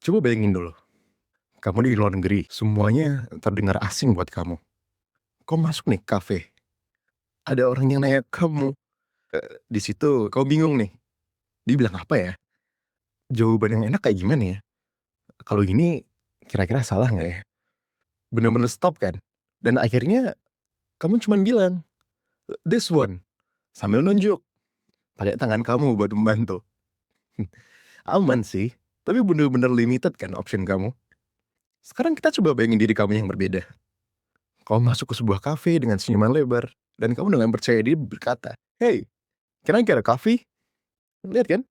Coba bayangin dulu, kamu di luar negeri, semuanya terdengar asing buat kamu. Kau masuk nih kafe, ada orang yang nanya kamu, di situ kau bingung nih, dia bilang apa ya? Jawaban yang enak kayak gimana ya? Kalau gini kira-kira salah nggak ya? Bener-bener stop kan? Dan akhirnya kamu cuman bilang, "This one," sambil nunjuk pakai tangan kamu buat membantu. Aman sih, tapi bener-bener limited kan option kamu. Sekarang kita coba bayangin diri kamu yang berbeda. Kau masuk ke sebuah kafe dengan senyuman lebar, dan kamu dengan percaya diri berkata, "Hey, can I get a coffee?" Lihat kan?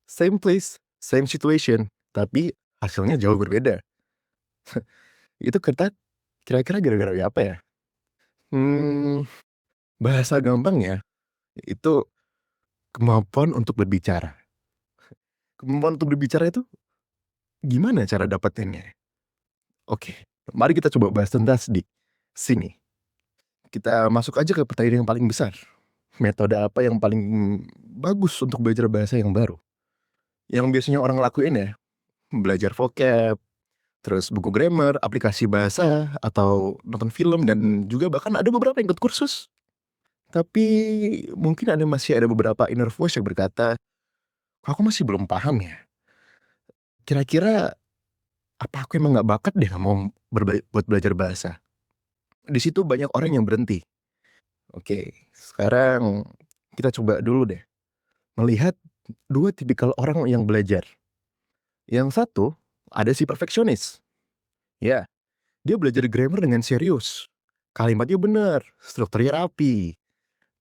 Same place, same situation, tapi hasilnya jauh berbeda. Itu kira-kira gara-gara apa ya? Hmm, bahasa gampang ya, itu kemampuan untuk berbicara. Kemampuan untuk berbicara itu gimana cara dapetinnya? Oke, mari kita coba bahas tuntas di sini. Kita masuk aja ke pertanyaan yang paling besar. Metode apa yang paling bagus untuk belajar bahasa yang baru? Yang biasanya orang lakuin ya, belajar vocab, terus buku grammar, aplikasi bahasa, atau nonton film, dan juga bahkan ada beberapa yang ikut kursus. Tapi mungkin masih ada beberapa inner voice yang berkata, "Kok aku masih belum paham ya? Kira-kira apa aku emang nggak bakat deh mau buat belajar bahasa?" Di situ banyak orang yang berhenti. Oke, sekarang kita coba dulu deh melihat dua tipikal orang yang belajar. Yang satu, ada si perfeksionis. Ya, dia belajar grammar dengan serius. Kalimatnya benar, strukturnya rapi.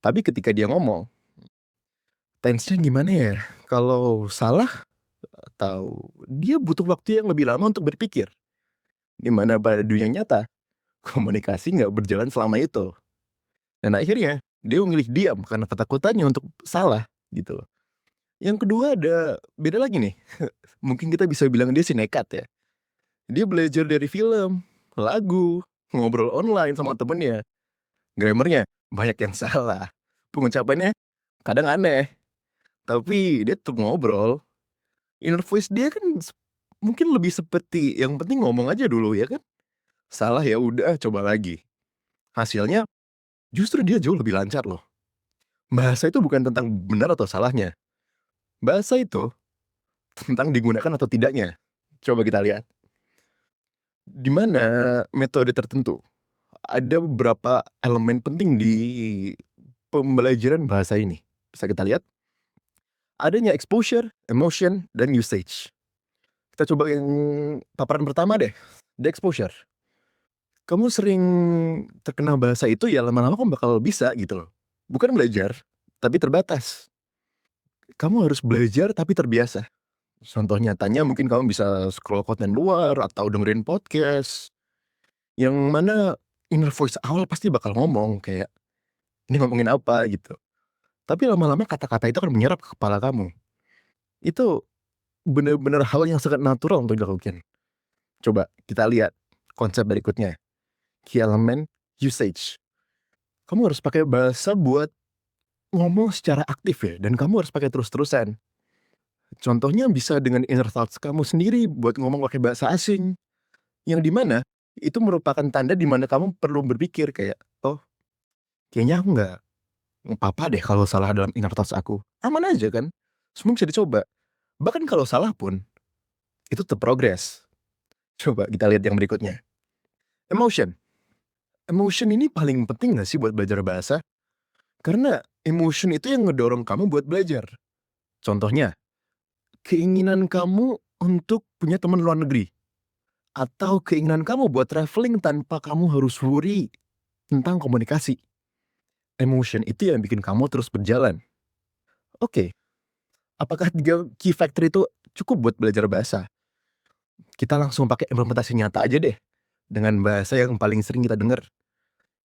Tapi ketika dia ngomong, tense-nya gimana ya? Kalau salah, atau dia butuh waktu yang lebih lama untuk berpikir. Di mana pada dunia nyata, komunikasi nggak berjalan selama itu. Dan akhirnya, dia memilih diam karena ketakutannya untuk salah, gitu. Yang kedua ada beda lagi nih. Mungkin kita bisa bilang dia si nekat ya. Dia belajar dari film, lagu, ngobrol online sama temennya. Grammarnya banyak yang salah. Pengucapannya kadang aneh. Tapi dia tetap ngobrol. Inner voice dia kan mungkin lebih seperti yang penting ngomong aja dulu ya kan. Salah ya udah coba lagi. Hasilnya justru dia jauh lebih lancar loh. Bahasa itu bukan tentang benar atau salahnya. Bahasa itu tentang digunakan atau tidaknya. Coba kita lihat. Di mana metode tertentu ada beberapa elemen penting di pembelajaran bahasa ini. Bisa kita lihat adanya exposure, emotion, dan usage. Kita coba yang paparan pertama deh, the exposure. Kamu sering terkena bahasa itu ya lama-lama kamu bakal bisa gitu loh. Bukan belajar, tapi terbatas. Kamu harus belajar tapi terbiasa. Contoh nyatanya mungkin kamu bisa scroll konten luar atau dengerin podcast, yang mana inner voice awal pasti bakal ngomong kayak, "Ini ngomongin apa?" gitu. Tapi lama-lama kata-kata itu akan menyerap ke kepala kamu. Itu bener-bener hal yang sangat natural untuk dilakukan. Coba kita lihat konsep berikutnya, key element usage. Kamu harus pakai bahasa buat ngomong secara aktif ya, dan kamu harus pakai terus-terusan. Contohnya bisa dengan inner thoughts kamu sendiri buat ngomong pakai bahasa asing, yang di mana itu merupakan tanda di mana kamu perlu berpikir kayak, "Oh, kayaknya aku nggak apa-apa deh kalau salah dalam inner thoughts aku." Aman aja kan, semua bisa dicoba. Bahkan kalau salah pun, itu tetap progres. Coba kita lihat yang berikutnya, emotion. Emotion ini paling penting nggak sih buat belajar bahasa? Karena emotion itu yang ngedorong kamu buat belajar. Contohnya, keinginan kamu untuk punya teman luar negeri, atau keinginan kamu buat traveling tanpa kamu harus worry tentang komunikasi. Emotion itu yang bikin kamu terus berjalan. Oke, apakah 3 key factor itu cukup buat belajar bahasa? Kita langsung pakai implementasi nyata aja deh, dengan bahasa yang paling sering kita dengar,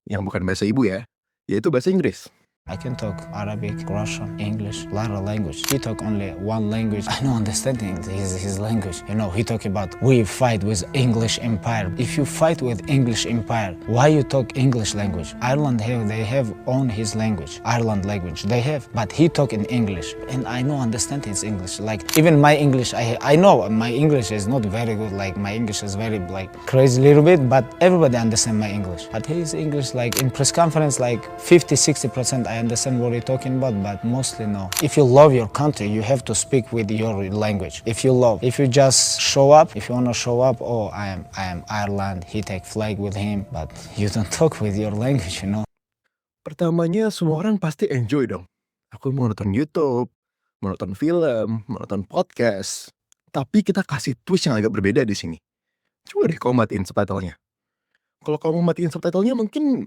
yang bukan bahasa ibu ya, yaitu bahasa Inggris. I can talk Arabic, Russian, English, a lot of language. He talk only one language. I don't understand his language. You know, he talk about we fight with English Empire. If you fight with English Empire, why you talk English language? Ireland they have own his language, Ireland language. They have, but he talk in English, and I don't understand his English. Like even my English, I know my English is not very good. Like my English is very like crazy little bit, but everybody understand my English. But his English, like in press conference, like 50-60% I understand what you're talking about, but mostly no. If you love your country, you have to speak with your language. If you just show up, if you wanna show up, oh I am Ireland, he take flag with him, but you don't talk with your language, you know. Pertamanya semua orang pasti enjoy dong. Aku mau nonton YouTube, mau nonton film, mau nonton podcast. Tapi kita kasih twist yang agak berbeda di sini. Coba deh kamu matiin subtitlenya. Kalau kamu matiin subtitlenya mungkin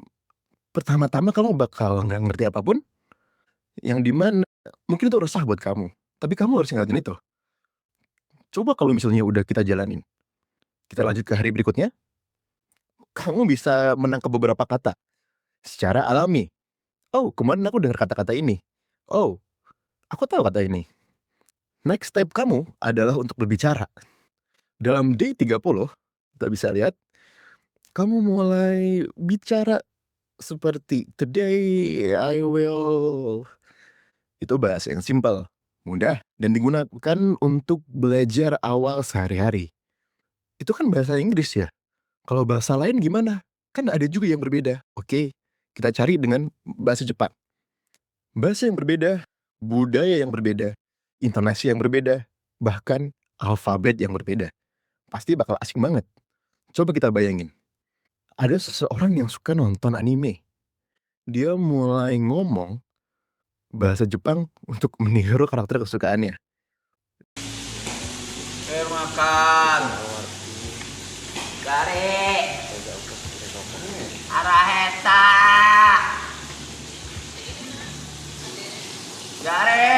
pertama-tama kamu bakal nggak ngerti apapun, yang dimana mungkin itu resah buat kamu. Tapi kamu harus ngeliatin itu. Coba kalau misalnya udah kita jalanin, kita lanjut ke hari berikutnya, kamu bisa menangkap beberapa kata secara alami. Oh, kemarin aku dengar kata-kata ini. Oh, aku tahu kata ini. Next step kamu adalah untuk berbicara. Dalam day 30, kita bisa lihat, kamu mulai bicara seperti today I will. Itu bahasa yang simpel, mudah, dan digunakan untuk belajar awal sehari-hari. Itu kan bahasa Inggris ya. Kalau bahasa lain gimana? Kan ada juga yang berbeda. Oke, kita cari dengan bahasa Jepang. Bahasa yang berbeda, budaya yang berbeda, intonasi yang berbeda, bahkan alfabet yang berbeda. Pasti bakal asing banget. Coba kita bayangin. Ada seseorang yang suka nonton anime. Dia mulai ngomong bahasa Jepang untuk meniru karakter kesukaannya. Makan. Gari. Araheta. Gari.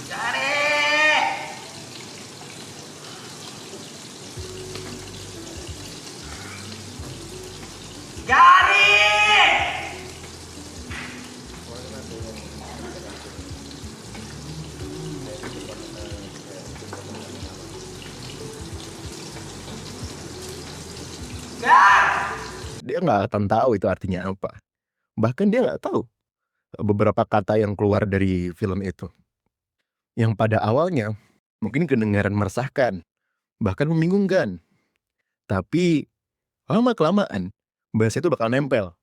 Gari. Gari. Dia nggak akan tahu itu artinya apa. Bahkan dia nggak tahu beberapa kata yang keluar dari film itu. Yang pada awalnya mungkin kedengaran meresahkan, bahkan membingungkan. Tapi lama-kelamaan bahasa itu bakal nempel.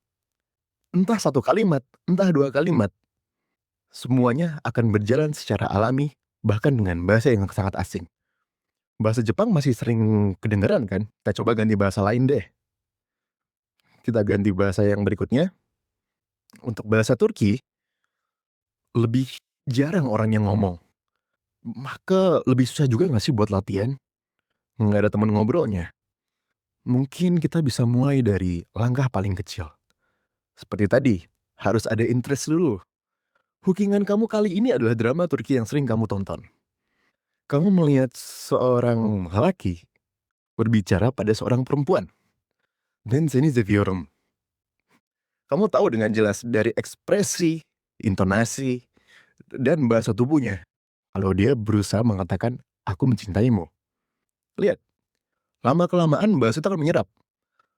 Entah satu kalimat, entah dua kalimat. Semuanya akan berjalan secara alami, bahkan dengan bahasa yang sangat asing. Bahasa Jepang masih sering kedengeran kan? Kita coba ganti bahasa lain deh. Kita ganti bahasa yang berikutnya. Untuk bahasa Turki, lebih jarang orang yang ngomong. Maka lebih susah juga gak sih buat latihan? Nggak ada teman ngobrolnya. Mungkin kita bisa mulai dari langkah paling kecil. Seperti tadi, harus ada interest dulu. Hookingan kamu kali ini adalah drama Turki yang sering kamu tonton. Kamu melihat seorang lelaki berbicara pada seorang perempuan. Dan seni seviyorum. Kamu tahu dengan jelas dari ekspresi, intonasi, dan bahasa tubuhnya. Kalau dia berusaha mengatakan, aku mencintaimu. Lihat, lama-kelamaan bahasa itu akan menyerap.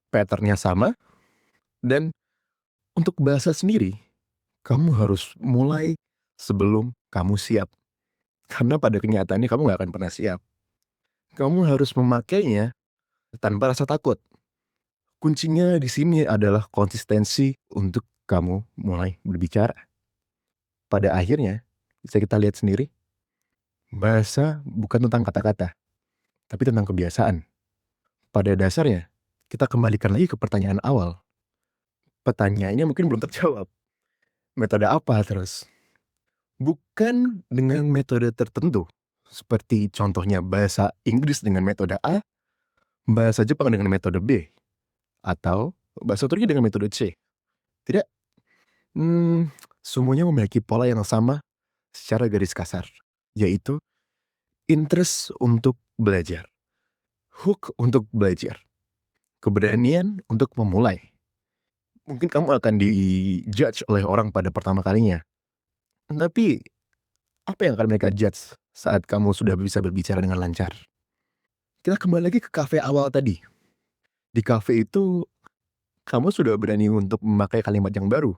Patternnya sama, dan untuk bahasa sendiri, kamu harus mulai sebelum kamu siap. Karena pada kenyataannya kamu gak akan pernah siap. Kamu harus memakainya tanpa rasa takut. Kuncinya di sini adalah konsistensi untuk kamu mulai berbicara. Pada akhirnya, bisa kita lihat sendiri, bahasa bukan tentang kata-kata, tapi tentang kebiasaan. Pada dasarnya, kita kembalikan lagi ke pertanyaan awal. Pertanyaannya mungkin belum terjawab. Metode apa terus? Bukan dengan metode tertentu, seperti contohnya bahasa Inggris dengan metode A, bahasa Jepang dengan metode B, atau bahasa Turki dengan metode C. Tidak. Semuanya memiliki pola yang sama secara garis kasar, yaitu interest untuk belajar, hook untuk belajar, keberanian untuk memulai, Mungkin kamu akan di-judge oleh orang pada pertama kalinya. Tapi, apa yang akan mereka judge saat kamu sudah bisa berbicara dengan lancar? Kita kembali lagi ke kafe awal tadi. Di kafe itu, kamu sudah berani untuk memakai kalimat yang baru.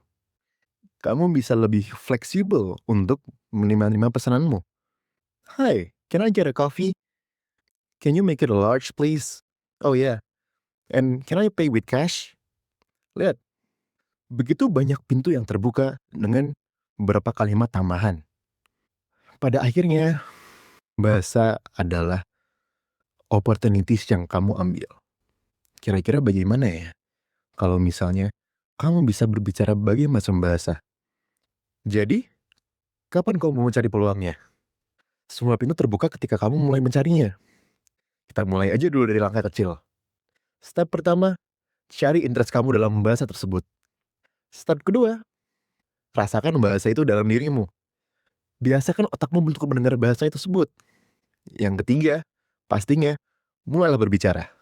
Kamu bisa lebih fleksibel untuk menerima pesananmu. Hi, can I get a coffee? Can you make it a large, please? Oh yeah. And can I pay with cash? Lihat, begitu banyak pintu yang terbuka dengan beberapa kalimat tambahan. Pada akhirnya, bahasa adalah opportunities yang kamu ambil. Kira-kira bagaimana ya kalau misalnya kamu bisa berbicara berbagai macam bahasa? Jadi, kapan kamu mau mencari peluangnya? Semua pintu terbuka ketika kamu mulai mencarinya. Kita mulai aja dulu dari langkah kecil. Step pertama, cari interest kamu dalam bahasa tersebut. Step kedua, rasakan bahasa itu dalam dirimu. Biasakan otakmu untuk mendengar bahasa tersebut. Yang ketiga, pastinya, mulailah berbicara.